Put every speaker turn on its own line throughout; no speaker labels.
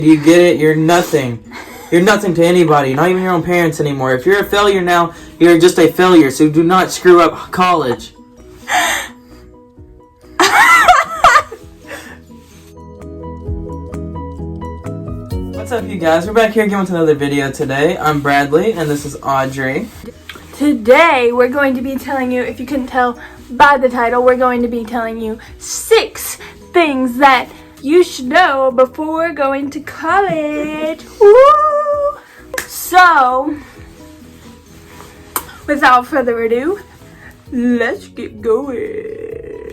You get it? You're nothing. You're nothing to anybody, not even your own parents anymore. If you're a failure now, you're just a failure, so do not screw up college. What's up, you guys? We're back here again with another video today. I'm Bradley, and this is Audrey.
Today, we're going to be telling you, if you couldn't tell by the title, we're going to be telling you 6 things that you should know before going to college. Woo! So, without further ado, let's get going.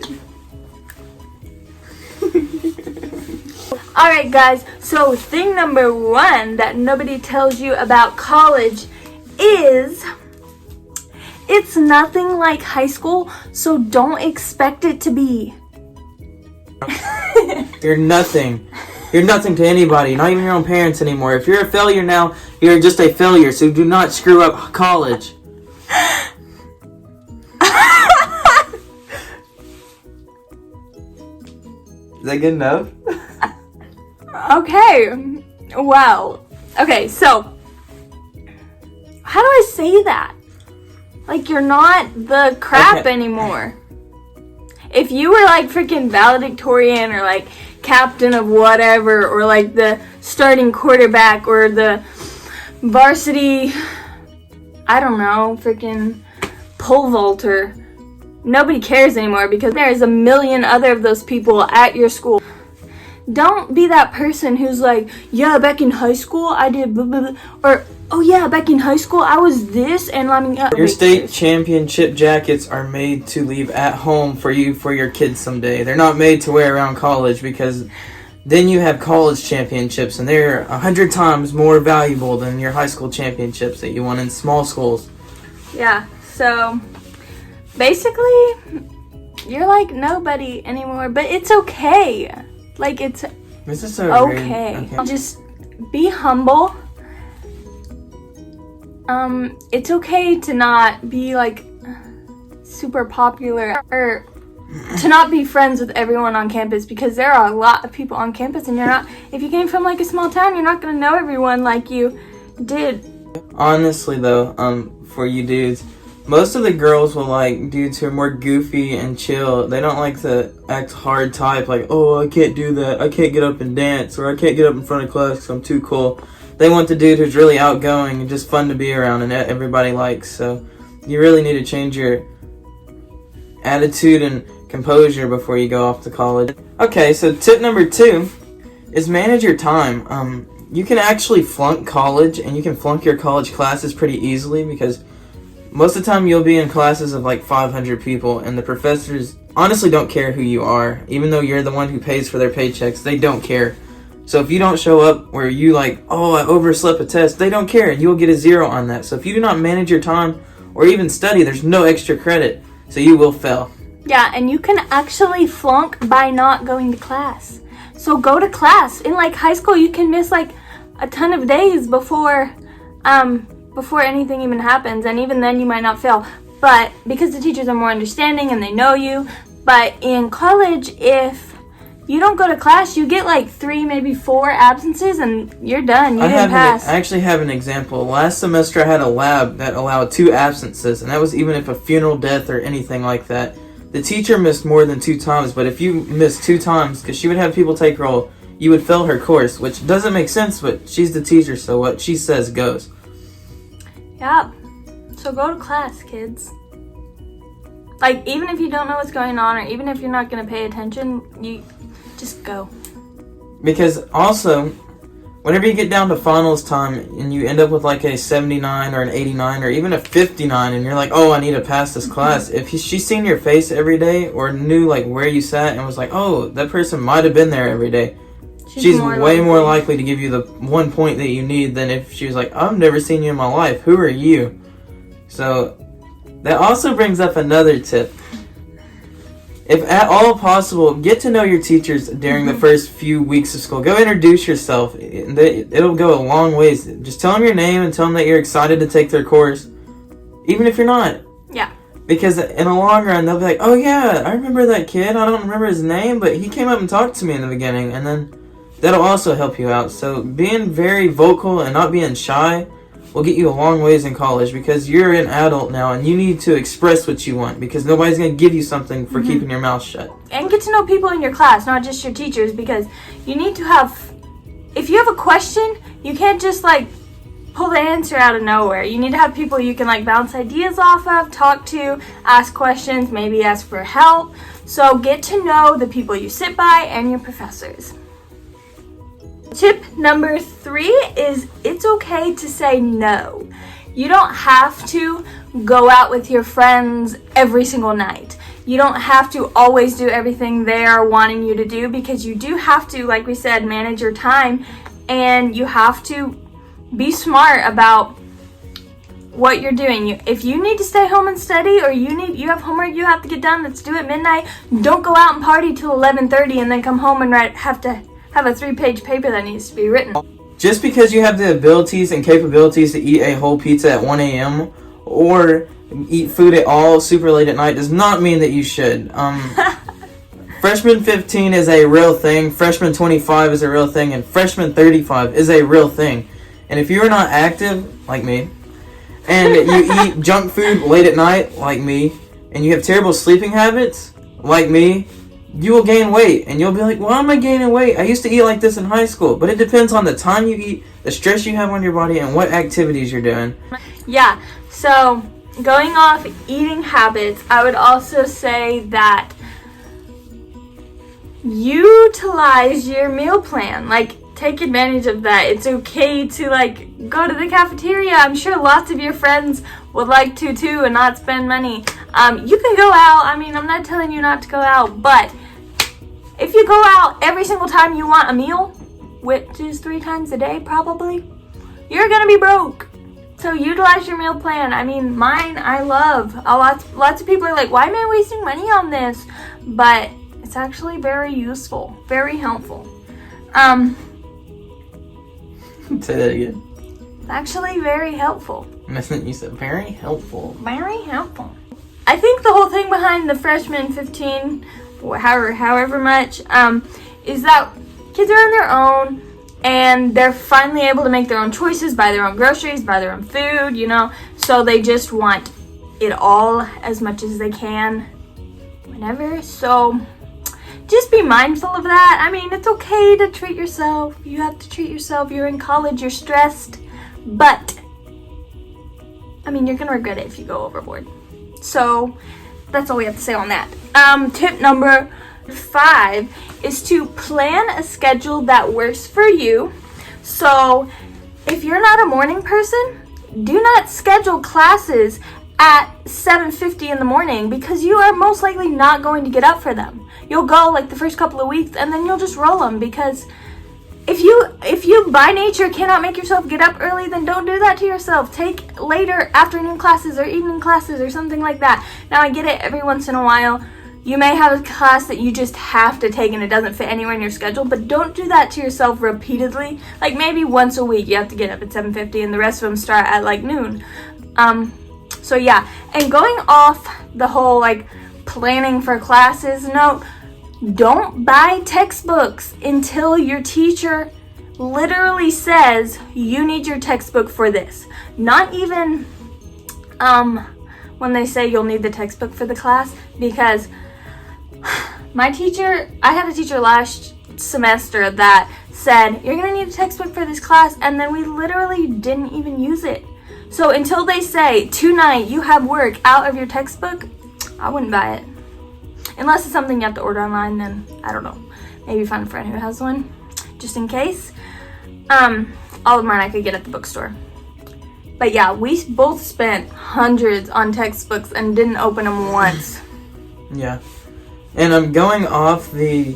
Alright guys, so thing number 1 that nobody tells you about college is it's nothing like high school, so don't expect it to be.
You're nothing. You're nothing to anybody, not even your own parents anymore. If you're a failure now, you're just a failure, so do not screw up college. Is that good enough?
Okay, well, okay, so, how do I say that? Like, you're not the crap anymore. If you were like freaking valedictorian or like captain of whatever, or like the starting quarterback or the varsity, I don't know, freaking pole vaulter, nobody cares anymore because there's a million other of those people at your school. Don't be that person who's like, yeah, back in high school I did blah, blah, blah, or oh yeah, back in high school I was this, and I mean,
your state championship jackets are made to leave at home for your kids someday. They're not made to wear around college, because then you have college championships and they're 100 times more valuable than your high school championships that you won in small schools.
Yeah, so basically you're like nobody anymore, but it's okay. Like, it's
This is so
okay. Just be humble. It's okay to not be like super popular or to not be friends with everyone on campus, because there are a lot of people on campus and you're not, if you came from like a small town, you're not going to know everyone like you did.
Honestly though, for you dudes, most of the girls will like dudes who are more goofy and chill. They don't like the act hard type, like, oh, I can't do that, I can't get up and dance, or I can't get up in front of class because I'm too cool. They want the dude who's really outgoing and just fun to be around and everybody likes. So you really need to change your attitude and composure before you go off to college. Okay, so tip number 2 is manage your time. You can actually flunk college, and you can flunk your college classes pretty easily, because most of the time you'll be in classes of like 500 people, and the professors honestly don't care who you are. Even though you're the one who pays for their paychecks, they don't care. So if you don't show up where you like, oh, I overslept a test, they don't care, and you'll get a 0 on that. So if you do not manage your time or even study, there's no extra credit, so you will fail.
Yeah, and you can actually flunk by not going to class. So go to class. In like high school, you can miss like a ton of days before anything even happens, and even then you might not fail. But because the teachers are more understanding and they know you, but in college, if you don't go to class, you get like 3, maybe 4 absences, and you're done. You didn't pass.
I actually have an example. Last semester I had a lab that allowed 2 absences, and that was even if a funeral death or anything like that. The teacher missed more than 2 times, but if you missed 2 times, because she would have people take roll, you would fail her course, which doesn't make sense, but she's the teacher, so what she says goes.
Yeah. So go to class, kids. Like, even if you don't know what's going on, or even if you're not going to pay attention, you just go.
Because also, whenever you get down to finals time and you end up with like a 79 or an 89 or even a 59, and you're like, oh, I need to pass this class. If she's seen your face every day or knew like where you sat and was like, oh, that person might have been there every day, she's way more likely to give you the 1 point that you need than if she was like, I've never seen you in my life. Who are you? So that also brings up another tip. If at all possible, get to know your teachers during the first few weeks of school. Go introduce yourself. It'll go a long ways. Just tell them your name and tell them that you're excited to take their course, even if you're not.
Yeah.
Because in the long run, they'll be like, oh yeah, I remember that kid. I don't remember his name, but he came up and talked to me in the beginning. And then that'll also help you out. So being very vocal and not being shy will get you a long ways in college, because you're an adult now and you need to express what you want, because nobody's going to give you something for keeping your mouth shut.
And get to know people in your class, not just your teachers, because you need to have, if you have a question, you can't just like pull the answer out of nowhere. You need to have people you can like bounce ideas off of, talk to, ask questions, maybe ask for help. So get to know the people you sit by and your professors. Tip number 3 is it's okay to say no. You don't have to go out with your friends every single night. You don't have to always do everything they are wanting you to do, because you do have to, like we said, manage your time, and you have to be smart about what you're doing. If you need to stay home and study, or you have homework you have to get done that's due at midnight, don't go out and party till 11:30 and then come home and have to have a 3-page paper that needs to be written.
Just because you have the abilities and capabilities to eat a whole pizza at 1 a.m. or eat food at all super late at night does not mean that you should. Freshman 15 is a real thing, freshman 25 is a real thing, and freshman 35 is a real thing. And if you're not active, like me, and you eat junk food late at night, like me, and you have terrible sleeping habits, like me, you will gain weight. And you'll be like, why am I gaining weight? I used to eat like this in high school. But it depends on the time you eat, the stress you have on your body, and what activities you're doing.
Yeah, so going off eating habits, I would also say that utilize your meal plan. Like, take advantage of that. It's okay to like go to the cafeteria. I'm sure lots of your friends would like to too, and not spend money. You can go out. I mean, I'm not telling you not to go out, but if you go out every single time you want a meal, which is 3 times a day probably, you're gonna be broke. So utilize your meal plan. I mean, mine I love. Lots of people are like, why am I wasting money on this? But it's actually very useful, very helpful.
Say that again.
Actually very helpful.
You said very helpful.
Very helpful. I think the whole thing behind the freshman 15, however much, is that kids are on their own, and they're finally able to make their own choices, buy their own groceries, buy their own food, so they just want it all as much as they can whenever. So just be mindful of that. I mean, it's okay to treat yourself. You have to treat yourself. You're in college, you're stressed, but I mean, you're gonna regret it if you go overboard. So that's all we have to say on that. Tip number 5 is to plan a schedule that works for you. So if you're not a morning person, do not schedule classes at 7:50 in the morning, because you are most likely not going to get up for them. You'll go like the first couple of weeks, and then you'll just roll them, because if you by nature cannot make yourself get up early, then don't do that to yourself. Take later afternoon classes or evening classes or something like that. Now, I get it, every once in a while you may have a class that you just have to take and it doesn't fit anywhere in your schedule, but don't do that to yourself repeatedly. Like maybe once a week you have to get up at 7:50 and the rest of them start at like noon. So yeah, and going off the whole like planning for classes note, don't buy textbooks until your teacher literally says you need your textbook for this. Not even when they say you'll need the textbook for the class, because I had a teacher last semester that said, you're gonna need a textbook for this class, and then we literally didn't even use it. So until they say, tonight you have work out of your textbook, I wouldn't buy it. Unless it's something you have to order online, then I don't know. Maybe find a friend who has one, just in case. All of mine I could get at the bookstore. But yeah, we both spent hundreds on textbooks and didn't open them once.
Yeah. And I'm going off the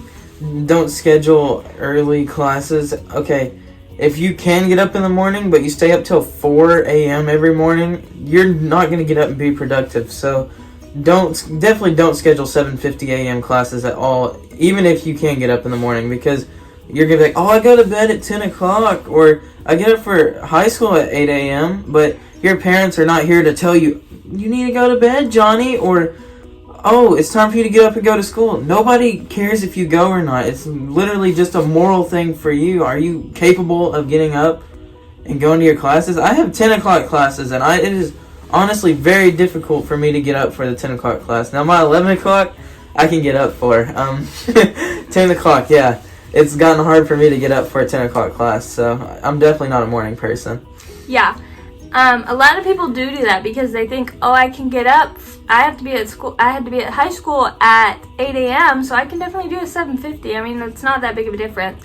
don't schedule early classes. Okay, if you can get up in the morning, but you stay up till 4 a.m. every morning, you're not going to get up and be productive. So definitely don't schedule 7:50 a.m. classes at all, even if you can get up in the morning, because you're going to be like, oh, I go to bed at 10 o'clock, or I get up for high school at 8 a.m., but your parents are not here to tell you, you need to go to bed, Johnny, or oh, it's time for you to get up and go to school. Nobody cares if you go or not. It's literally just a moral thing for you. Are you capable of getting up and going to your classes? I have 10 o'clock classes, and it is honestly very difficult for me to get up for the 10 o'clock class. Now, my 11 o'clock, I can get up for. 10 o'clock, yeah. It's gotten hard for me to get up for a 10 o'clock class, so I'm definitely not a morning person.
Yeah. A lot of people do that because they think, oh, I can get up. I have to be at school. I had to be at high school at 8 a.m., so I can definitely do a 7:50. I mean, it's not that big of a difference,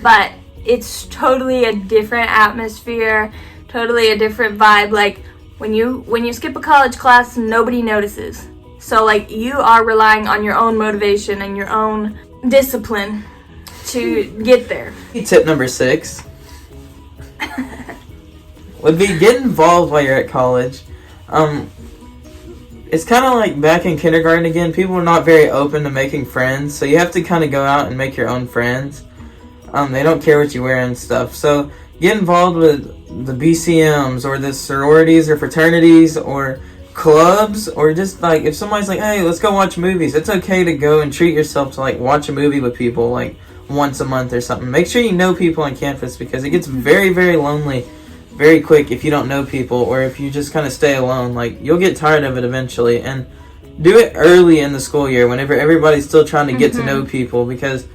but it's totally a different atmosphere, totally a different vibe. Like when you skip a college class, nobody notices. So like you are relying on your own motivation and your own discipline to get there.
Tip number 6 would be get involved while you're at college. It's kind of like back in kindergarten again. People are not very open to making friends, so you have to kind of go out and make your own friends. They don't care what you wear and stuff. So get involved with the BCMs or the sororities or fraternities or clubs, or just like if somebody's like, hey, let's go watch movies. It's okay to go and treat yourself to like watch a movie with people like once a month or something. Make sure you know people on campus because it gets very, very lonely very quick if you don't know people, or if you just kind of stay alone. Like you'll get tired of it eventually, and do it early in the school year whenever everybody's still trying to get to know people, because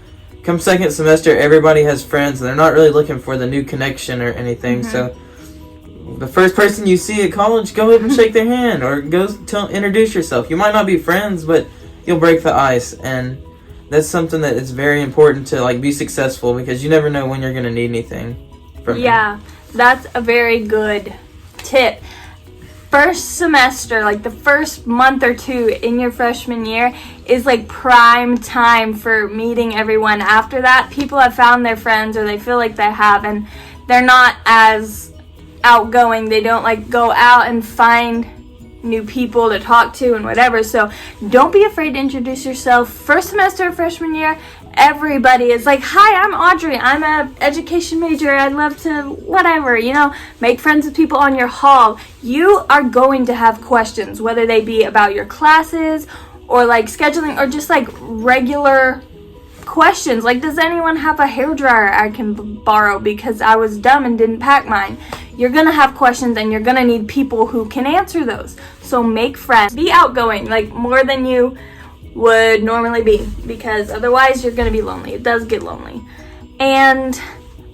come second semester everybody has friends and they're not really looking for the new connection or anything. So the first person you see at college, go up and shake their hand, or go introduce yourself. You might not be friends, but you'll break the ice, and that's something that is very important to like be successful, because you never know when you're going to need anything from them.
That's a very good tip. First semester, like the first month or two in your freshman year, is like prime time for meeting everyone. After that, people have found their friends, or they feel like they have, and they're not as outgoing. They don't like go out and find new people to talk to and whatever. So don't be afraid to introduce yourself. First semester of freshman year, everybody is like, hi, I'm Audrey, I'm a education major, I'd love to whatever, make friends with people on your hall. You are going to have questions, whether they be about your classes or like scheduling, or just like regular questions like, does anyone have a hairdryer I can borrow because I was dumb and didn't pack mine? You're gonna have questions, and you're gonna need people who can answer those. So make friends, be outgoing, like more than you would normally be, because otherwise you're gonna be lonely. It does get lonely. And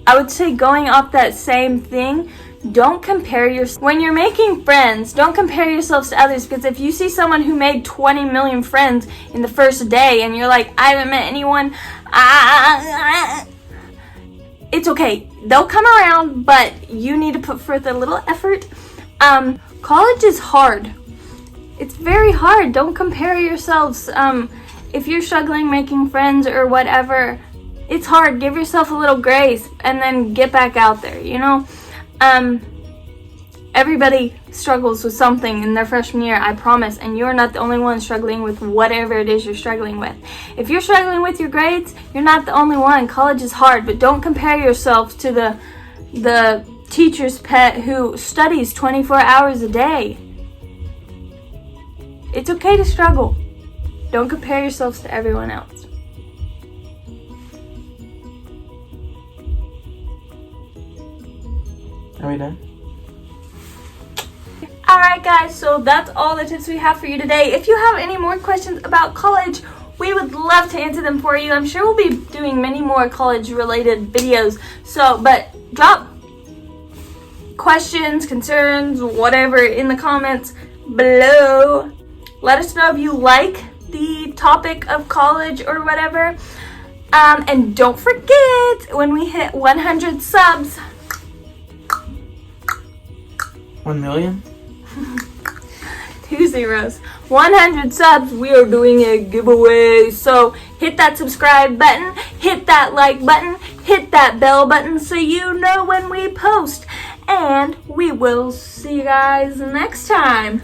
I would say, going off that same thing, don't compare when you're making friends, don't compare yourselves to others, because if you see someone who made 20 million friends in the first day and you're like, I haven't met anyone, it's okay. They'll come around, but you need to put forth a little effort. College is hard. It's very hard. Don't compare yourselves. If you're struggling making friends or whatever, it's hard. Give yourself a little grace and then get back out there, Everybody struggles with something in their freshman year, I promise, and you're not the only one struggling with whatever it is you're struggling with. If you're struggling with your grades, you're not the only one. College is hard, but don't compare yourself to the teacher's pet who studies 24 hours a day. It's okay to struggle. Don't compare yourselves to everyone else.
Are we done?
Alright guys, so that's all the tips we have for you today. If you have any more questions about college, we would love to answer them for you. I'm sure we'll be doing many more college related videos. But drop questions, concerns, whatever in the comments below. Let us know if you like the topic of college or whatever. And don't forget, when we hit 100 subs.
1 million?
2 zeros. 100 subs, we are doing a giveaway. So hit that subscribe button, hit that like button, hit that bell button so you know when we post. And we will see you guys next time.